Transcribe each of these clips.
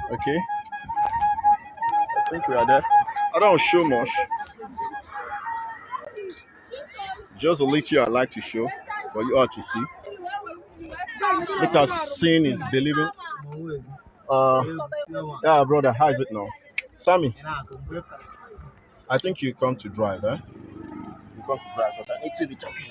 Okay, I think we are there. I don't show much, just a little I like to show, but you ought to see. Because seeing is believing. Uh, yeah, brother, how is it now? Sammy, I think you come to drive, eh? You come to drive, but I need to be talking.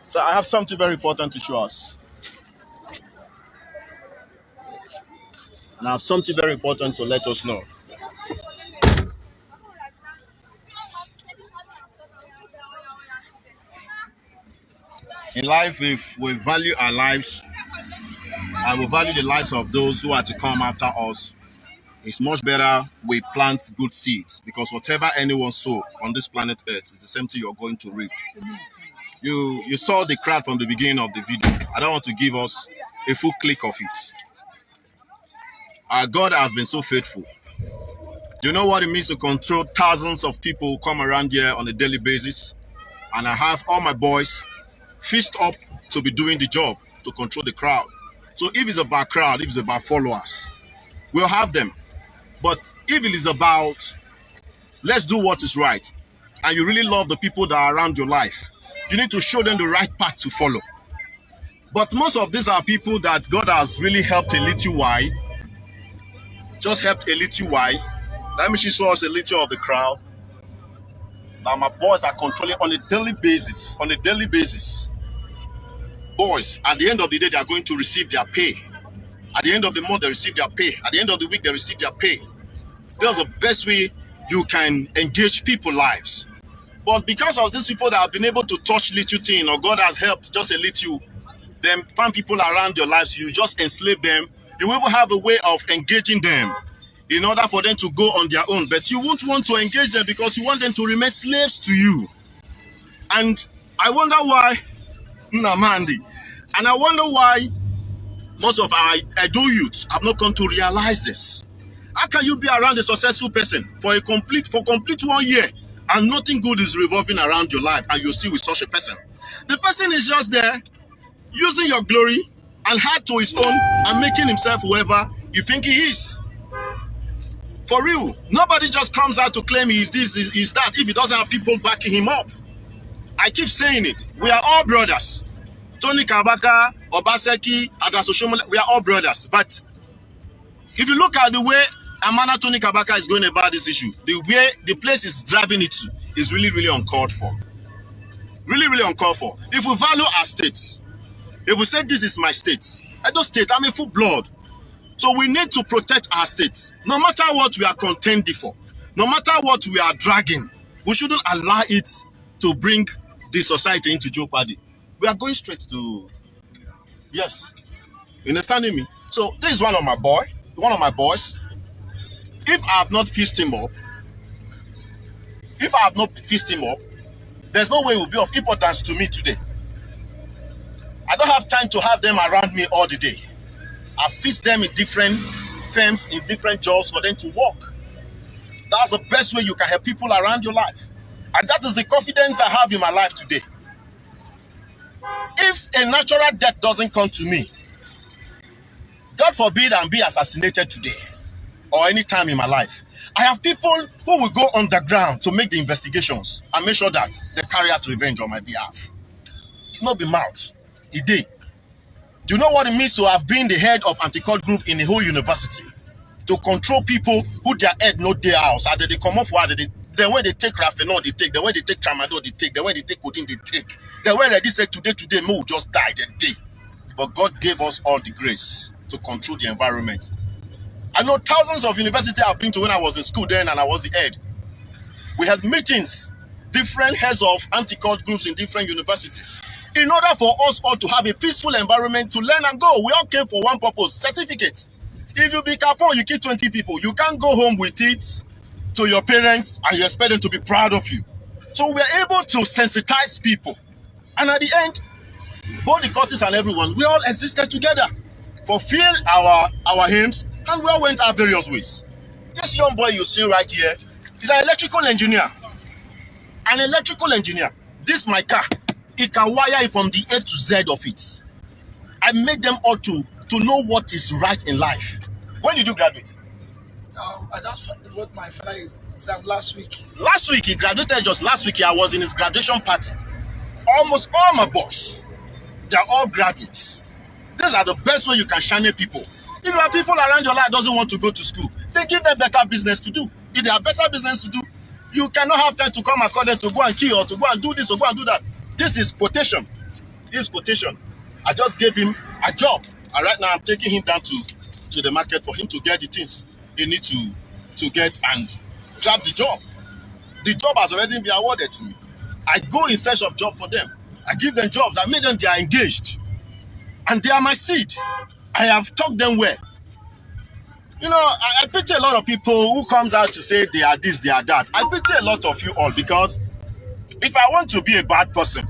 So I have something very important to show us. And I have something very important to let us know. In life, if we value our lives and we value the lives of those who are to come after us, it's much better we plant good seeds, because whatever anyone sow on this planet Earth is the same thing you're going to reap. You saw the crowd from the beginning of the video. I don't want to give us a full click of it. Our God has been so faithful. Do you know what it means to control thousands of people who come around here on a daily basis? And I have all my boys fist up to be doing the job to control the crowd. So if it's about crowd, if it's about followers, we'll have them. But if it is about let's do what is right, and you really love the people that are around your life, you need to show them the right path to follow. But most of these are people that God has really helped a little while. Just helped a little while. Let me show us a little of the crowd that my boys are controlling on a daily basis. On a daily basis. Boys, at the end of the day, they are going to receive their pay. At the end of the month, they receive their pay. At the end of the week, they receive their pay. That's the best way you can engage people's lives. But because of these people that have been able to touch little thing, or God has helped just a little, then find people around your lives, you just enslave them. You will have a way of engaging them in order for them to go on their own. But you won't want to engage them because you want them to remain slaves to you. And I wonder why, Namandi, and I wonder why most of our Edo youth have not come to realize this. How can you be around a successful person for complete 1 year and nothing good is revolving around your life and you're still with such a person? The person is just there using your glory and hard to his own and making himself whoever you think he is. For real, nobody just comes out to claim he is this, he is that, if he doesn't have people backing him up. I keep saying it. We are all brothers. Tony Kabaka, Obaseki And Oshiomole, we are all brothers. But if you look at the way Amana Tony Kabaka is going about this issue, the way the place is driving it to is really, really uncalled for. Really, really uncalled for. If we value our states, if we say this is my state, Edo State, I'm a full blood. So we need to protect our states. No matter what we are contending for, no matter what we are dragging, we shouldn't allow it to bring the society into jeopardy. We are going straight to, yes, you understanding me? So this is one of my boys. If I have not fixed him up, there's no way it will be of importance to me today. I don't have time to have them around me all the day. I fixed them in different firms, in different jobs for them to work. That's the best way you can help people around your life. And that is the confidence I have in my life today. If a natural death doesn't come to me, God forbid I'm be assassinated today or any time in my life, I have people who will go underground to make the investigations and make sure that they carry out revenge on my behalf. It not be mouth. It did. Do you know what it means to have been the head of anti-cult group in the whole university? To control people who their head not their house, as they come off, as the way they take Rafenol, they take, the way they take Tramadol, they take, the way they take codeine, they take, the way they say today, me will just die that day. But God gave us all the grace to control the environment. I know thousands of universities I've been to when I was in school then and I was the head. We had meetings, different heads of anti-cult groups in different universities. In order for us all to have a peaceful environment to learn and go, we all came for one purpose, certificates. If you be Capone, you kill 20 people. You can't go home with it to your parents and you expect them to be proud of you. So we're able to sensitize people. And at the end, both the cultists and everyone, we all existed together, fulfilled our aims, and we all went our various ways. This young boy you see right here is an electrical engineer. An electrical engineer. This my car, it can wire it from the A to Z of it. I made them all to know what is right in life. When did you graduate? I just wrote my final exam last week. Last week, he graduated just last week. I was in his graduation party. Almost all my boys, they're all graduates. These are the best way you can channel people. If you have people around your life doesn't want to go to school, then give them better business to do. If they have better business to do, you cannot have time to come and call them to go and kill or to go and do this or go and do that. This is quotation. This is quotation. I just gave him a job. And right now I'm taking him down to the market for him to get the things he needs to get and grab the job. The job has already been awarded to me. I go in search of job for them. I give them jobs. I make them, they are engaged. And they are my seed. I have taught them well. You know, I pity a lot of people who comes out to say they are this, they are that. I pity a lot of you all because if I want to be a bad person,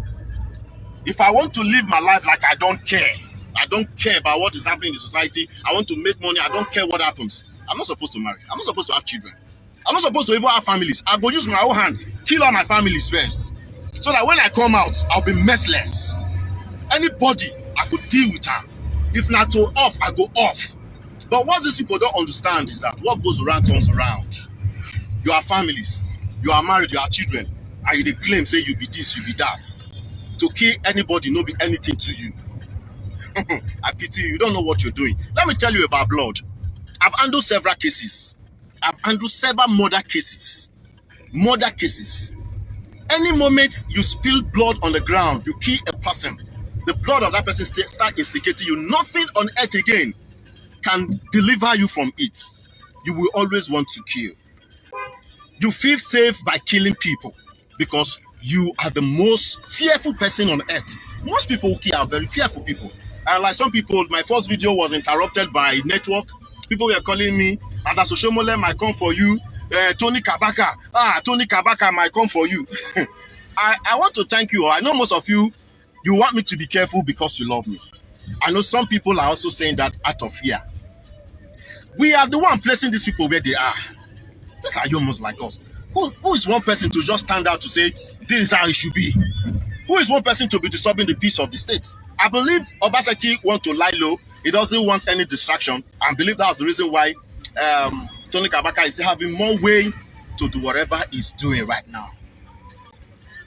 if I want to live my life like I don't care about what is happening in the society, I want to make money, I don't care what happens, I'm not supposed to marry. I'm not supposed to have children. I'm not supposed to even have families. I'll go use my own hand, kill all my families first. So that when I come out, I'll be messless. Anybody, I could deal with her. If not to off, I go off. But what these people don't understand is that what goes around comes around. You have families, you are married, you have children, and you claim, say you be this, you be that. To kill anybody, no be anything to you. I pity you, you don't know what you're doing. Let me tell you about blood. I've handled several cases. I've handled several murder cases. Murder cases. Any moment you spill blood on the ground, you kill a person, the blood of that person start instigating you. Nothing on earth again can deliver you from it. You will always want to kill. You feel safe by killing people because you are the most fearful person on earth. Most people who kill are very fearful people. And like some people, my first video was interrupted by network. People were calling me, Cephaz Norhonba might come for you. Tony Kabaka, Tony Kabaka might come for you. I want to thank you. I know most of you want me to be careful because you love me. I know some people are also saying that out of fear. We are the one placing these people where they are. These are humans like us. Who is one person to just stand out to say, this is how it should be? Who is one person to be disturbing the peace of the state? I believe Obaseki wants to lie low. He doesn't want any distraction. I believe that's the reason why Tony Kabaka is having more way to do whatever he's doing right now.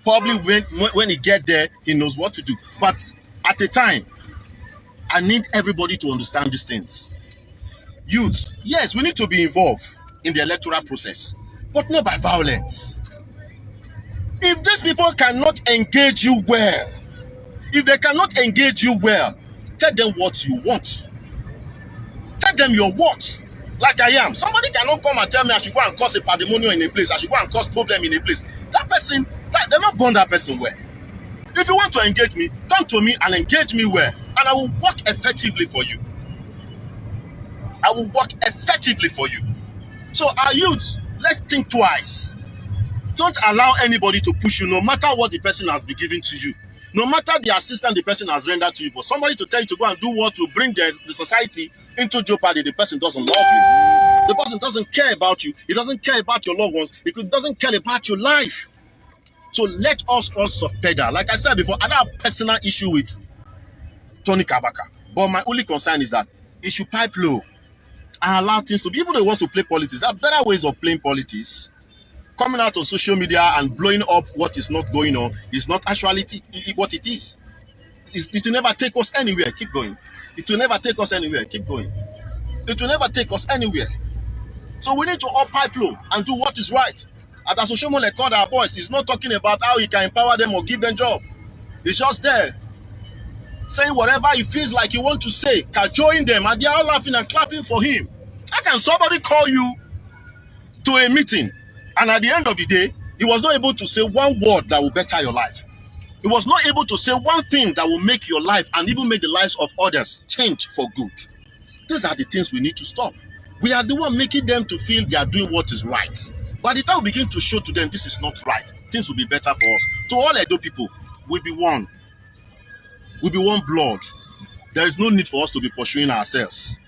Probably when he gets there, he knows what to do. But at a time, I need everybody to understand these things. Youth, yes, we need to be involved in the electoral process, but not by violence. If these people cannot engage you well, if they cannot engage you well, tell them what you want. Tell them your what. Like I am. Somebody cannot come and tell me I should go and cause a pandemonium in a place. I should go and cause problem in a place. That person, they're not born that person well. If you want to engage me, come to me and engage me well. And I will work effectively for you. I will work effectively for you. So our youth, let's think twice. Don't allow anybody to push you, no matter what the person has been given to you. No matter the assistance the person has rendered to you, but somebody to tell you to go and do what will bring the society into jeopardy, the person doesn't love you. The person doesn't care about you. He doesn't care about your loved ones. He doesn't care about your life. So let us all soft pedal. Like I said before, I don't have a personal issue with Tony Kabaka. But my only concern is that he should pipe low and allow things to be. Even though he wants to play politics, there are better ways of playing politics. Coming out on social media and blowing up what is not going on is not actually what it is. It will never take us anywhere. Keep going. It will never take us anywhere. Keep going. It will never take us anywhere. So we need to all pipe low and do what is right. As Oshiomole called our boys, he's not talking about how he can empower them or give them job. He's just there saying whatever he feels like he wants to say, cajoling them, and they are all laughing and clapping for him. How can somebody call you to a meeting and at the end of the day, he was not able to say one word that will better your life? He was not able to say one thing that will make your life and even make the lives of others change for good. These are the things we need to stop. We are the one making them to feel they are doing what is right. By the time we begin to show to them this is not right, things will be better for us. To all Edo people, we'll be one. We'll be one blood. There is no need for us to be pursuing ourselves.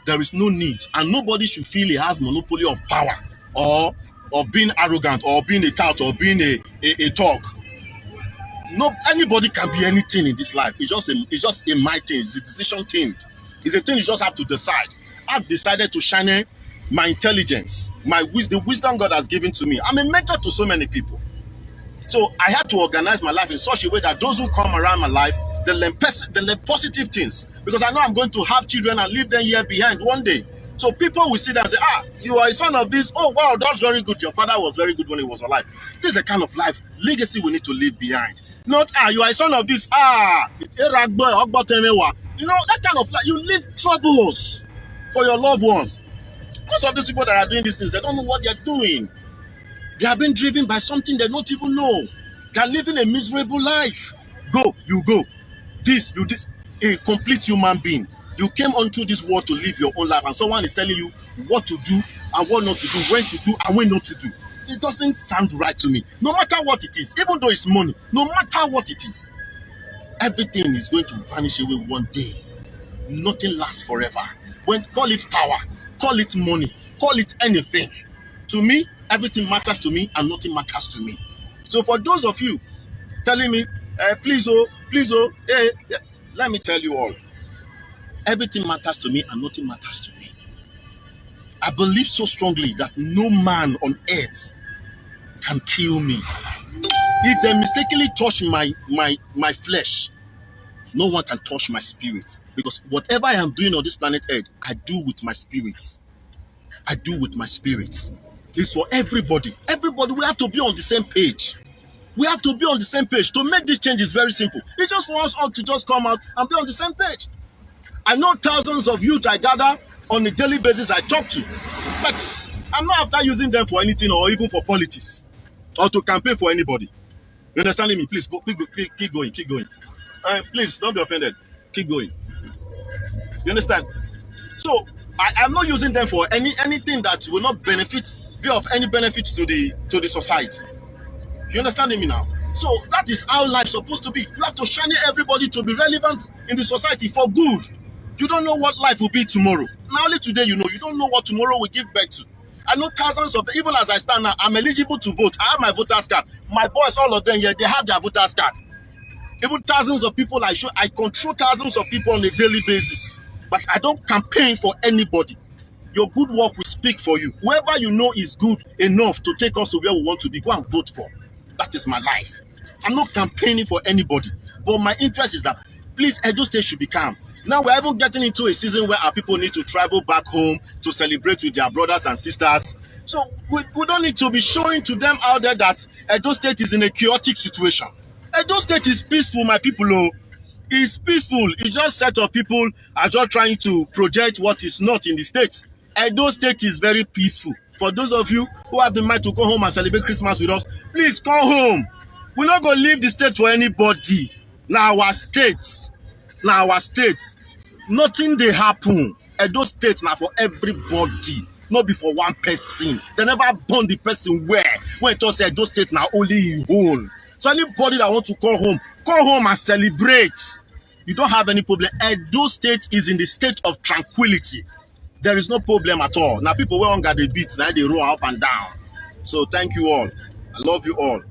There is no need. And nobody should feel he has monopoly of power or being arrogant or being a tout or being a talk. No, anybody can be anything in this life. It's just a my thing. It's a decision thing. It's a thing you just have to decide. I've decided to channel my intelligence, the wisdom God has given to me. I'm a mentor to so many people. So I had to organize my life in such a way that those who come around my life, they learn positive things. Because I know I'm going to have children and leave them here behind one day. So people will sit there and say, you are a son of this. Oh, wow, that's very good. Your father was very good when he was alive. This is a kind of life, legacy we need to leave behind. Not, you are a son of this. You know, that kind of life, you leave troubles for your loved ones. Most of these people that are doing these things, they don't know what they're doing. They are being driven by something they don't even know. They are living a miserable life. Go, you go. This, you this. A complete human being. You came onto this world to live your own life, and someone is telling you what to do and what not to do, when to do and when not to do. It doesn't sound right to me. No matter what it is, even though it's money, no matter what it is, everything is going to vanish away one day. Nothing lasts forever. Call it power, call it money, call it anything. To me, everything matters to me and nothing matters to me. So for those of you telling me, please, let me tell you all. Everything matters to me and nothing matters to me. I believe so strongly that no man on earth can kill me. If they mistakenly touch my flesh, no one can touch my spirit. Because whatever I am doing on this planet Earth, I do with my spirit. I do with my spirit. It's for everybody. Everybody, we have to be on the same page. We have to be on the same page. To make this change is very simple. It's just for us all to just come out and be on the same page. I know thousands of youth I gather on a daily basis I talk to. But I'm not after using them for anything or even for politics or to campaign for anybody. You understanding me? Please, keep going. Please, don't be offended. Keep going. You understand? So, I'm not using them for anything that will not be of any benefit to the society. You understanding me now? So that is how life's supposed to be. You have to channel everybody to be relevant in the society for good. You don't know what life will be tomorrow. Now only today you know. You don't know what tomorrow will give birth to. I know thousands of them. Even as I stand now, I'm eligible to vote. I have my voter's card. My boys, all of them here, they have their voter's card. Even thousands of people I control thousands of people on a daily basis. But I don't campaign for anybody. Your good work will speak for you. Whoever you know is good enough to take us to where we want to be, go and vote for. That is my life. I'm not campaigning for anybody. But my interest is that, please, Edo State should be calm. Now we're even getting into a season where our people need to travel back home to celebrate with their brothers and sisters. So we don't need to be showing to them out there that Edo State is in a chaotic situation. Edo State is peaceful, my people. Oh, it's peaceful. It's just a set of people are just trying to project what is not in the state. Edo State is very peaceful. For those of you who have the mind to come home and celebrate Christmas with us, please come home. We're not going to leave the state for anybody. Now our states. Nothing they happen. Edo State now for everybody. Not be for one person. They never born the person where. When it was Edo State now only in own. So anybody that wants to come home and celebrate. You don't have any problem. Edo State is in the state of tranquility. There is no problem at all. Now people will hunger the beat, now they roll up and down. So thank you all. I love you all.